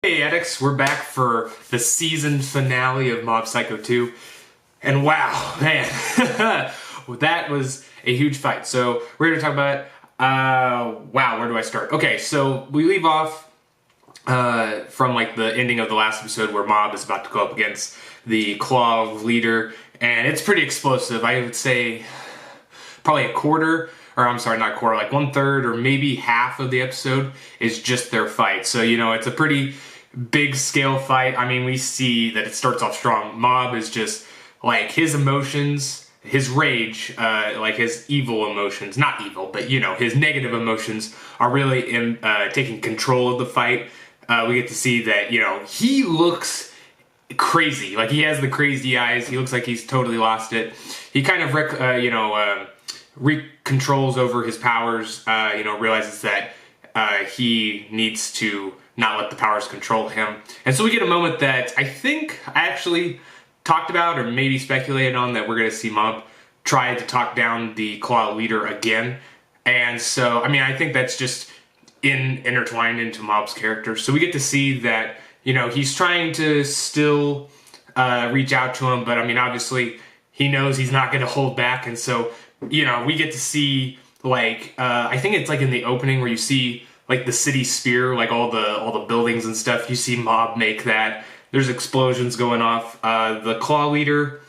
Hey Addicts, we're back for the season finale of Mob Psycho 2. And wow, man, that was a huge fight. So we're going to talk about, wow, where do I start? Okay, so we leave off from like the ending of the last episode where Mob is about to go up against the Claw leader. And it's pretty explosive. I would say probably a quarter, or I'm sorry, not a quarter, like 1/3 or maybe half of the episode is just their fight. So, you know, it's a pretty big scale fight. I mean, we see that it starts off strong. Mob is just like his emotions, his rage, like his evil emotions, not evil, but you know, his negative emotions are really taking control of the fight. We get to see that, you know, he looks crazy. Like he has the crazy eyes. He looks like he's totally lost it. He kind of, controls over his powers, realizes that he needs to not let the powers control him. And so we get a moment that I think I actually talked about or maybe speculated on, that we're going to see Mob try to talk down the Claw leader again. And so, I mean, I think that's just intertwined into Mob's character. So we get to see that, you know, he's trying to still reach out to him, but I mean, obviously he knows he's not going to hold back. And so, you know, we get to see, like, I think it's like in the opening where you see like the city sphere, like all the buildings and stuff. You see Mob make that. There's explosions going off. The Claw leader,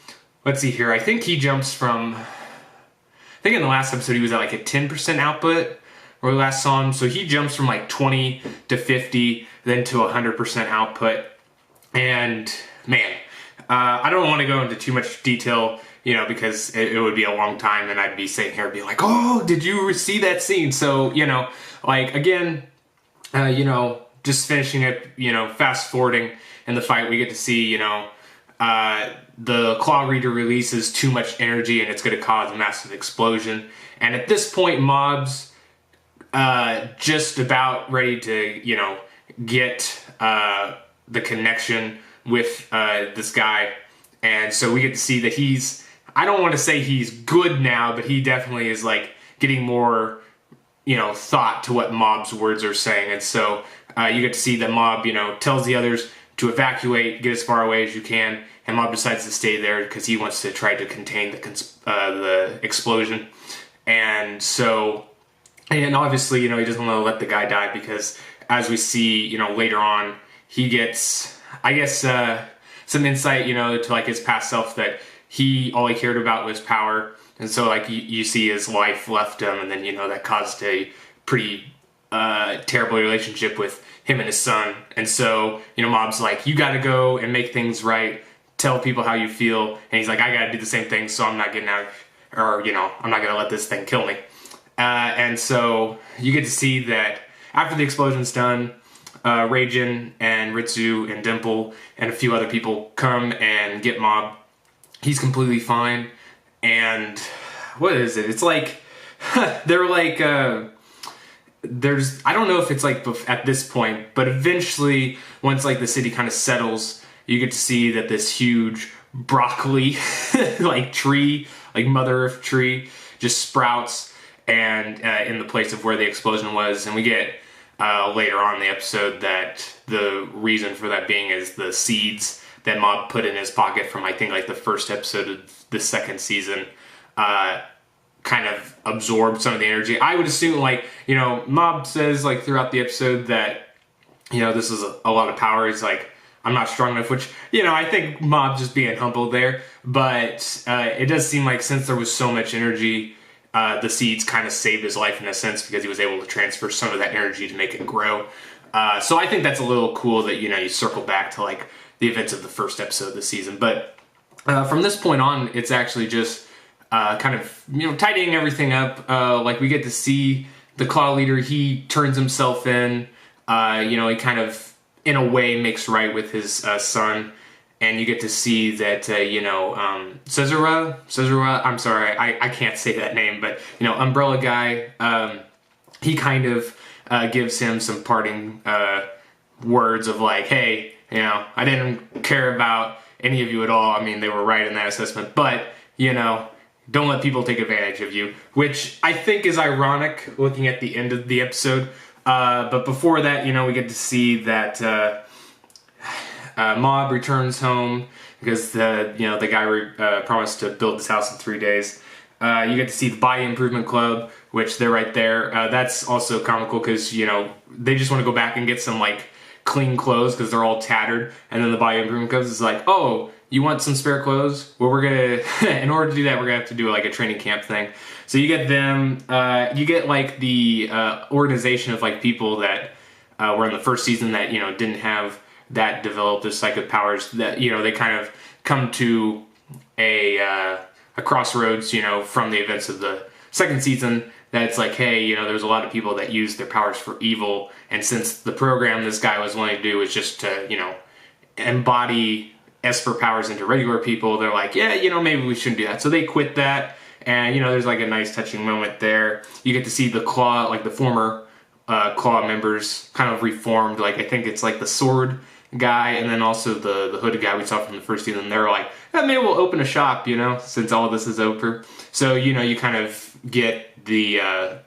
let's see here. I think he jumps from, I think in the last episode he was at like a 10% output, or last saw him. So he jumps from like 20 to 50, then to 100% output. And man, I don't want to go into too much detail, you know, because it would be a long time and I'd be sitting here and be like, oh, did you see that scene? So, you know, like, again, just finishing it, you know, fast forwarding in the fight, we get to see, you know, the Claw Reader releases too much energy and it's going to cause a massive explosion. And at this point, Mob's just about ready to, you know, get the connection with this guy. And so we get to see that he's, I don't want to say he's good now, but he definitely is like getting more, you know, thought to what Mob's words are saying. And so you get to see that Mob, you know, tells the others to evacuate, get as far away as you can, and Mob decides to stay there because he wants to try to contain the explosion. And so, and obviously, you know, he doesn't want to let the guy die because, as we see, you know, later on, he gets, I guess, some insight, you know, to like his past self, that all he cared about was power. And so, like, you see his wife left him, and then, you know, that caused a pretty terrible relationship with him and his son. And so, you know, Mob's like, you gotta go and make things right, tell people how you feel. And he's like, I gotta do the same thing, so I'm not getting out, or, you know, I'm not gonna let this thing kill me. And so you get to see that after the explosion's done, Raijin and Ritsu and Dimple and a few other people come and get Mob. He's completely fine. And what is it? It's like, they're like, I don't know if it's like at this point, but eventually, once like the city kind of settles, you get to see that this huge broccoli like tree, like Mother Earth tree, just sprouts and in the place of where the explosion was. And we get later on in the episode that the reason for that being is the seeds that Mob put in his pocket from, I think, like the first episode of the second season, kind of absorbed some of the energy. I would assume, like, you know, Mob says, like, throughout the episode that, you know, this is a lot of power. He's like, I'm not strong enough, which, you know, I think Mob just being humble there. But it does seem like since there was so much energy, the seeds kind of saved his life in a sense, because he was able to transfer some of that energy to make it grow. So I think that's a little cool that, you know, you circle back to, like, the events of the first episode of the season. But from this point on, it's actually just kind of, you know, tidying everything up. Like, we get to see the Claw leader, he turns himself in. You know, he kind of, in a way, makes right with his son. And you get to see that, you know, Cesaro, I'm sorry, I can't say that name, but, you know, Umbrella Guy, he kind of gives him some parting words of like, hey, you know, I didn't care about any of you at all. I mean, they were right in that assessment, but, you know, don't let people take advantage of you, which I think is ironic looking at the end of the episode. But before that, you know, we get to see that Mob returns home because the guy promised to build this house in 3 days. You get to see the Body Improvement Club, which they're right there. That's also comical because, they just want to go back and get some, like, clean clothes because they're all tattered. And then the Body Improvement Club is like, oh, you want some spare clothes? Well, we're going to, in order to do that, we're going to have to do, like, a training camp thing. So you get them, you get, like, the organization of, like, people that were in the first season that, didn't have that developed as psychic powers, that, they kind of come to a crossroads, from the events of the second season, that it's like, hey, there's a lot of people that use their powers for evil, and since the program this guy was wanting to do was just to, embody Esper powers into regular people, they're like, yeah, maybe we shouldn't do that. So they quit that, and, there's like a nice touching moment there. You get to see the Claw, like the former Claw members kind of reformed, like I think it's like the Sword guy and then also the hooded guy we saw from the first season. They're like, maybe we'll open a shop, since all of this is over. So, you kind of get the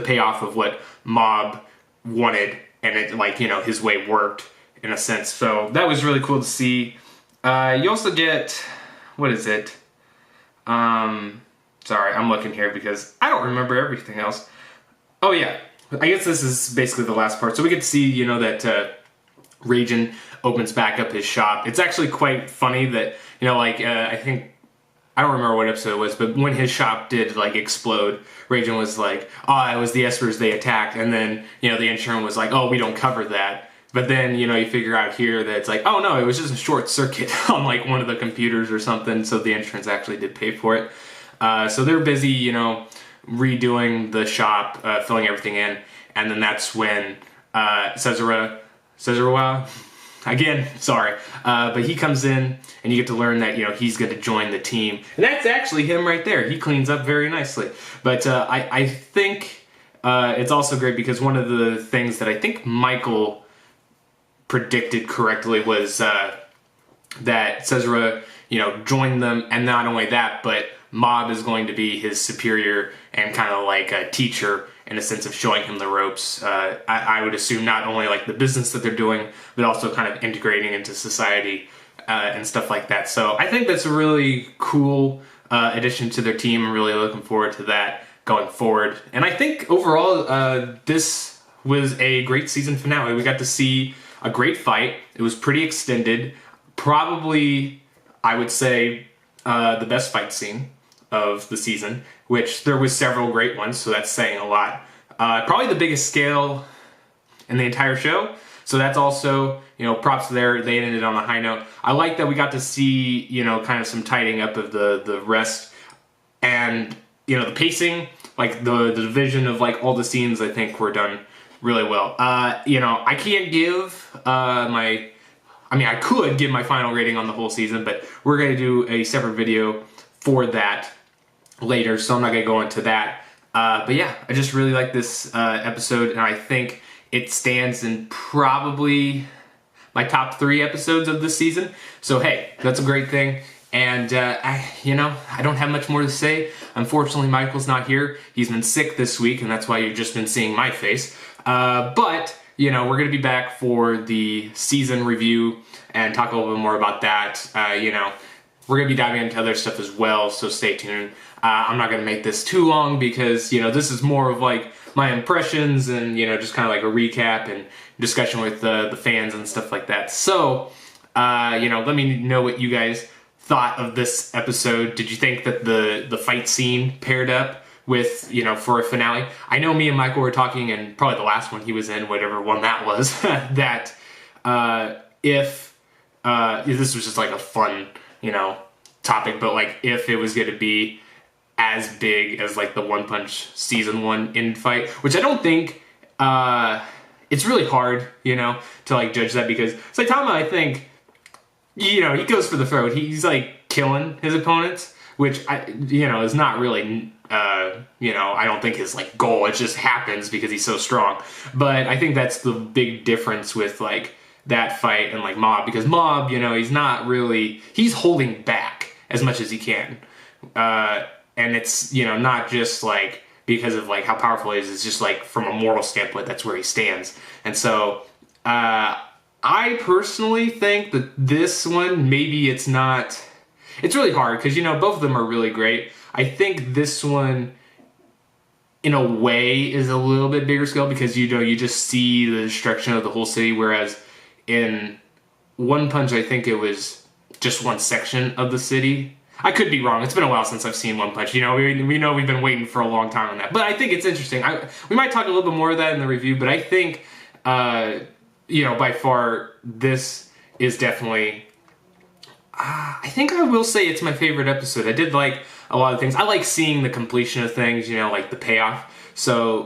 payoff of what Mob wanted, and it, like, his way worked in a sense. So that was really cool to see. You also get, what is it? Sorry, I'm looking here because I don't remember everything else. Oh yeah, I guess this is basically the last part. So we get to see, that Raijin opens back up his shop. It's actually quite funny that, I think, I don't remember what episode it was, but when his shop did, like, explode, Raijin was like, oh, it was the Espers they attacked, and then, the insurance was like, oh, we don't cover that. But then, you figure out here that it's like, oh no, it was just a short circuit on, like, one of the computers or something, so the insurance actually did pay for it. So they're busy, redoing the shop, filling everything in, and then that's when Cesaro, again, sorry, but he comes in, and you get to learn that, he's going to join the team. And that's actually him right there. He cleans up very nicely. But I think it's also great because one of the things that I think Michael predicted correctly was that Cesaro, joined them, and not only that, but Mob is going to be his superior and kind of like a teacher in a sense of showing him the ropes. I would assume not only like the business that they're doing, but also kind of integrating into society and stuff like that. So I think that's a really cool addition to their team. I'm really looking forward to that going forward. And I think overall, this was a great season finale. We got to see a great fight. It was pretty extended. Probably, I would say, the best fight scene of the season, which there was several great ones, so that's saying a lot. Probably the biggest scale in the entire show, so that's also, props there. They ended on a high note. I like that we got to see, kind of some tidying up of the rest, and, the pacing, like the division of like all the scenes, I think were done really well. I can't give I could give my final rating on the whole season, but we're going to do a separate video for that later, so I'm not going to go into that. But yeah, I just really like this episode, and I think it stands in probably my top 3 episodes of this season. So hey, that's a great thing. And I don't have much more to say. Unfortunately, Michael's not here. He's been sick this week, and that's why you've just been seeing my face. But we're going to be back for the season review and talk a little bit more about that. We're going to be diving into other stuff as well, so stay tuned. I'm not going to make this too long because, this is more of like my impressions and, just kind of like a recap and discussion with the fans and stuff like that. So, let me know what you guys thought of this episode. Did you think that the fight scene paired up with, for a finale? I know me and Michael were talking, and probably the last one he was in, whatever one that was, that if this was just like a fun, topic, but like if it was going to be as big as like the One Punch season 1 end fight, which I don't think, it's really hard, to like judge that because Saitama, I think, he goes for the throat. He's like killing his opponents, which is not really, I don't think his like goal. It just happens because he's so strong. But I think that's the big difference with like that fight and like Mob, because Mob, he's not really, he's holding back as much as he can. And it's, not just like because of like how powerful he is, it's just like from a moral standpoint, that's where he stands. And so, I I personally think that this one, maybe it's not... It's really hard because, you know, both of them are really great. I think this one, in a way, is a little bit bigger scale because, you know, you just see the destruction of the whole city, whereas in One Punch, I think it was just one section of the city. I could be wrong. It's been a while since I've seen One Punch. You know, we know we've been waiting for a long time on that. But I think it's interesting. We might talk a little bit more of that in the review, but I think, you know, by far, this is definitely... I think I will say it's my favorite episode. I did like a lot of things. I like seeing the completion of things, you know, like the payoff. So,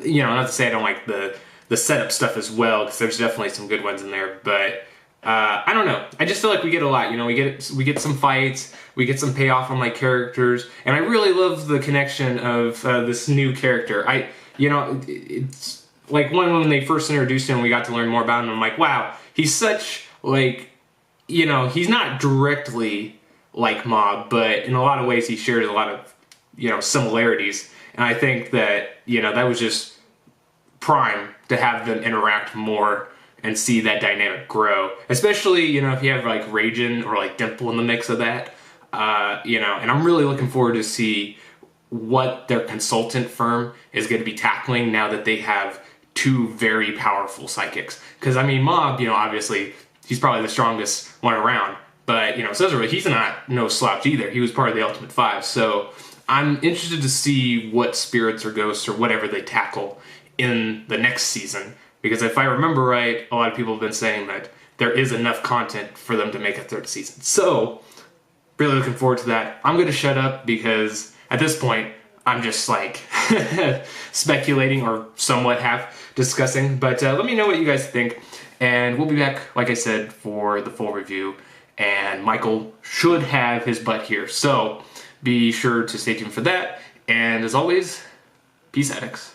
you know, not to say I don't like the setup stuff as well, because there's definitely some good ones in there, but I don't know. I just feel like we get a lot, you know, we get some fights, we get some payoff on like characters, and I really love the connection of this new character. You know, it's like when they first introduced him, we got to learn more about him. I'm like, wow, he's such like, you know, he's not directly like Mob, but in a lot of ways he shares a lot of, you know, similarities. And I think that, you know, that was just prime to have them interact more and see that dynamic grow. Especially, you know, if you have like Raijin or like Dimple in the mix of that, you know, and I'm really looking forward to see what their consultant firm is going to be tackling now that they have two very powerful psychics. Because, I mean, Mob, you know, obviously... he's probably the strongest one around. But, you know, Cesaro, he's not no slouch either. He was part of the Ultimate Five. So I'm interested to see what spirits or ghosts or whatever they tackle in the next season. Because if I remember right, a lot of people have been saying that there is enough content for them to make a third season. So, really looking forward to that. I'm going to shut up because at this point, I'm just like speculating or somewhat half discussing. But let me know what you guys think. And we'll be back, like I said, for the full review. And Michael should have his butt here. So be sure to stay tuned for that. And as always, peace, Addicts.